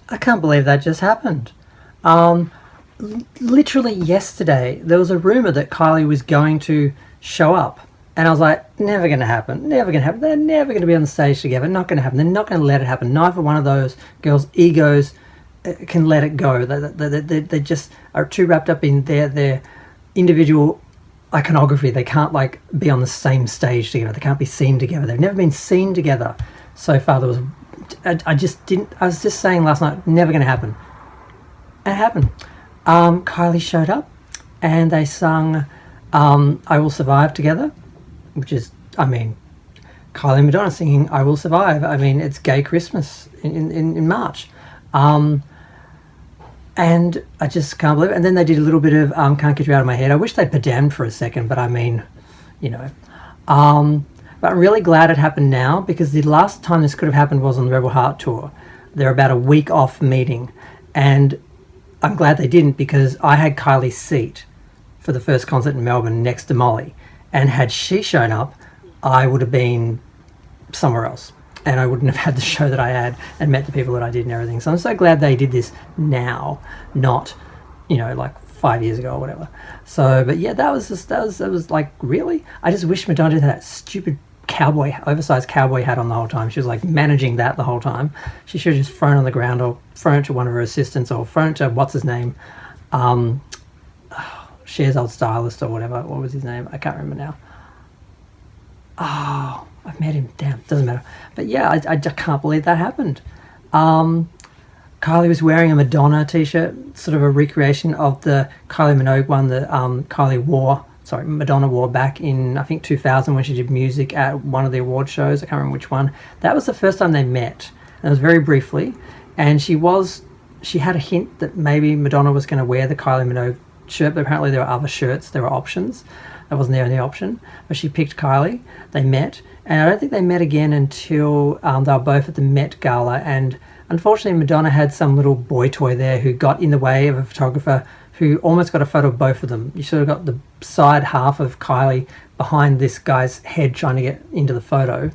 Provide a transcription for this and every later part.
I can't believe that just happened. Um, Literally yesterday, there was a rumor that Kylie was going to show up. And I was like, never going to happen. Never going to happen. They're never going to be on the stage together. Not going to happen. They're not going to let it happen. Neither one of those girls' egos can let it go. They just are too wrapped up in their individual iconography. They can't like be on the same stage together. They can't be seen together. They've never been seen together so far. There was, I just didn't. I was just saying last night, never going to happen. It happened. Kylie showed up, and they sung "I Will Survive" together, which is, I mean, Kylie and Madonna singing "I Will Survive." I mean, it's gay Christmas in March. And I just can't believe it. And then they did a little bit of "Can't Get You Out of My Head." I wish they'd pedammed for a second, but I mean, you know. But I'm really glad it happened now, because the last time this could have happened was on the Rebel Heart tour. They're about a week off meeting, and I'm glad they didn't, because I had Kylie's seat for the first concert in Melbourne next to Molly, and had she shown up, I would have been somewhere else, and I wouldn't have had the show that I had and met the people that I did and everything. So I'm so glad they did this now, not, like 5 years ago or whatever. So, but yeah, that was like, really? I just wish Madonna did that stupid oversized cowboy hat on the whole time. She was like managing that the whole time. She should have just thrown it on the ground, or thrown it to one of her assistants, or thrown it to what's his name, Cher's old stylist or whatever. What was his name? I can't remember now. Oh, I've met him. Damn, doesn't matter. But yeah, I just can't believe that happened. Kylie was wearing a Madonna t-shirt, sort of a recreation of the Kylie Minogue one that Madonna wore back in, I think, 2000, when she did music at one of the award shows. I can't remember which one. That was the first time they met. And it was very briefly. And she had a hint that maybe Madonna was going to wear the Kylie Minogue shirt, but apparently there were other shirts, there were options. That wasn't the only option. But she picked Kylie. They met. And I don't think they met again until they were both at the Met Gala. And unfortunately, Madonna had some little boy toy there who got in the way of a photographer who almost got a photo of both of them. You sort of got the side half of Kylie behind this guy's head trying to get into the photo,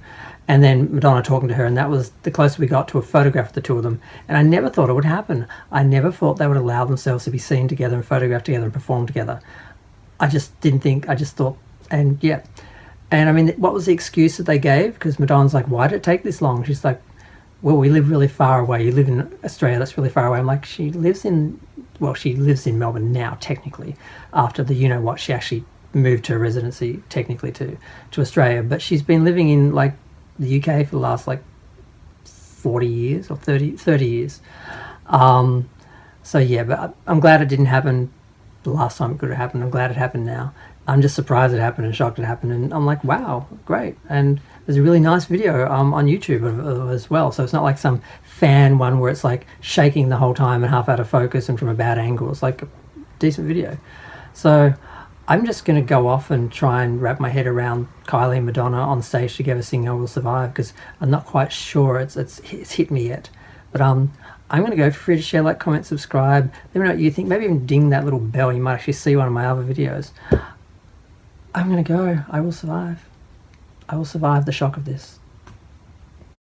and then Madonna talking to her, and that was the closest we got to a photograph of the two of them. And I never thought it would happen. I never thought they would allow themselves to be seen together and photographed together and perform together. I just didn't think, I just thought, and yeah. And I mean, what was the excuse that they gave? Because Madonna's like, why did it take this long? She's like, well, we live really far away. You live in Australia, that's really far away. I'm like, she lives in Melbourne now, technically. After the you-know-what, she actually moved her residency, technically, to Australia. But she's been living in, like, the UK for the last, like, 40 years or 30 years. So, yeah, but I'm glad it didn't happen the last time it could have happened. I'm glad it happened now. I'm just surprised it happened and shocked it happened. And I'm like, wow, great. And there's a really nice video on YouTube as well. So it's not like some fan one where it's like shaking the whole time and half out of focus and from a bad angle. It's like a decent video. So I'm just going to go off and try and wrap my head around Kylie and Madonna on stage together singing "I Will Survive," because I'm not quite sure it's hit me yet. But I'm going to go. Feel free to share, like, comment, subscribe. Let me know what you think. Maybe even ding that little bell. You might actually see one of my other videos. I'm going to go. I will survive. I will survive the shock of this.